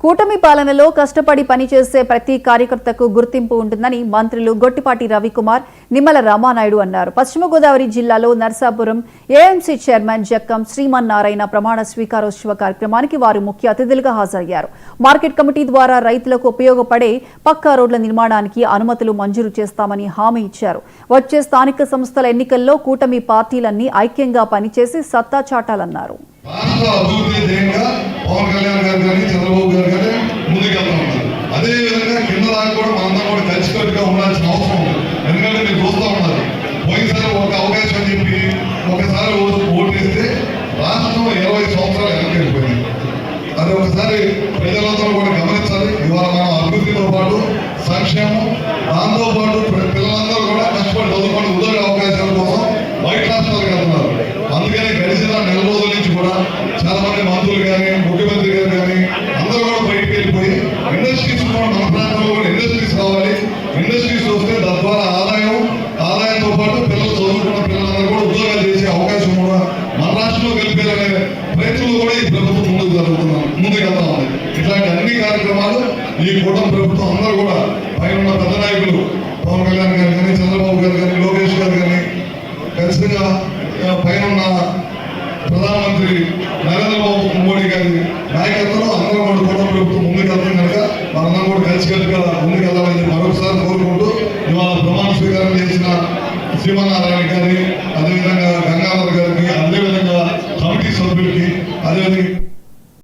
కూటమి పాలనలో కష్టపడి పనిచేసే ప్రతి కార్యకర్తకు గుర్తింపు ఉంటుందని మంత్రులు గొట్టిపాటి రవికుమార్, నిమ్మల రామానాయుడు అన్నారు. పశ్చిమ గోదావరి జిల్లాలో నర్సాపురం ఏఎంసీ చైర్మన్ జక్కం శ్రీమన్నారాయణ ప్రమాణ స్వీకారోత్సవ కార్యక్రమానికి వారు ముఖ్య అతిథులుగా హాజరయ్యారు. మార్కెట్ కమిటీ ద్వారా రైతులకు ఉపయోగపడే పక్కా రోడ్ల నిర్మాణానికి అనుమతులు మంజూరు చేస్తామని హామీ ఇచ్చారు. వచ్చే స్థానిక సంస్థల ఎన్నికల్లో కూటమి పార్టీలన్నీ ఐక్యంగా పనిచేసి సత్తా చాటాలన్నారు. రాష్ట్ర అభివృద్ధి ధ్యేయంగా పవన్ కళ్యాణ్ గారు కానీ చంద్రబాబు గారు కానీ ముందుకెళ్తా ఉన్నారు. అదేవిధంగా కింద దాకా కూడా మనందరం కూడా కలిసికట్టుగా ఉండాల్సిన అవసరం ఉంది. ఎందుకంటే మీరు చూస్తూ ఉన్నారు, పోయినసారి ఒక అవకాశం అని చెప్పి ఒకసారి ఓటేస్తే రాష్ట్రం 20 సంవత్సరాలు వెనక్కి వెళ్ళిపోయింది. అది ఒకసారి ప్రజలందరూ కూడా గమనించాలి. ఇవాళ మనం అభివృద్ధితో పాటు సంక్షేమం, దాంతో పాటు పిల్లలందరూ కూడా కష్టపడి చదువుకొని ఉద్యోగ అవకాశాల కోసం బయట రాష్ట్రాలకు వెళ్తున్నారు. అందుకని గడిచిన నెల రోజుల నుంచి కూడా చాలా మంది మంత్రులు కానీ ముఖ్యమంత్రి గారు కానీ అందరూ కూడా బయటకు వెళ్ళిపోయి ఇండస్ట్రీస్ కూడా మన ప్రాంతంలో కూడా ఇండస్ట్రీస్ కావాలి. ఇండస్ట్రీస్ వస్తే తద్వారా ఆదాయంతో పాటు పిల్లలు చదువుకున్న పిల్లలందరూ కూడా ఉద్యోగాలు చేసే అవకాశం కూడా మన రాష్ట్రంలో కలిపేయాలనే ప్రయత్నంలో కూడా ఈ ప్రభుత్వం ముందుకు వెళ్తా ఉంది. ఇట్లాంటి అన్ని కార్యక్రమాలు ఈ కూటమి ప్రభుత్వం అందరూ కూడా పైన పెద్ద నాయకులు పవన్ కళ్యాణ్ గారు కానీ చంద్రబాబు గారు కానీ లోకేష్ గారు కానీ ఖచ్చితంగా పైన ప్రధానమంత్రి నరేంద్ర మోడీ గారి నాయకత్వంలో అందరూ కూడా కూటమి ప్రభుత్వం ముందుకెళ్తాం కనుక మనందరం కూడా కలిసికట్టుగా ముందుకెళ్లాలని మరొకసారి కోరుకుంటూ ఇవాళ ప్రమాణ స్వీకారం చేసిన శ్రీమన్నారాయణ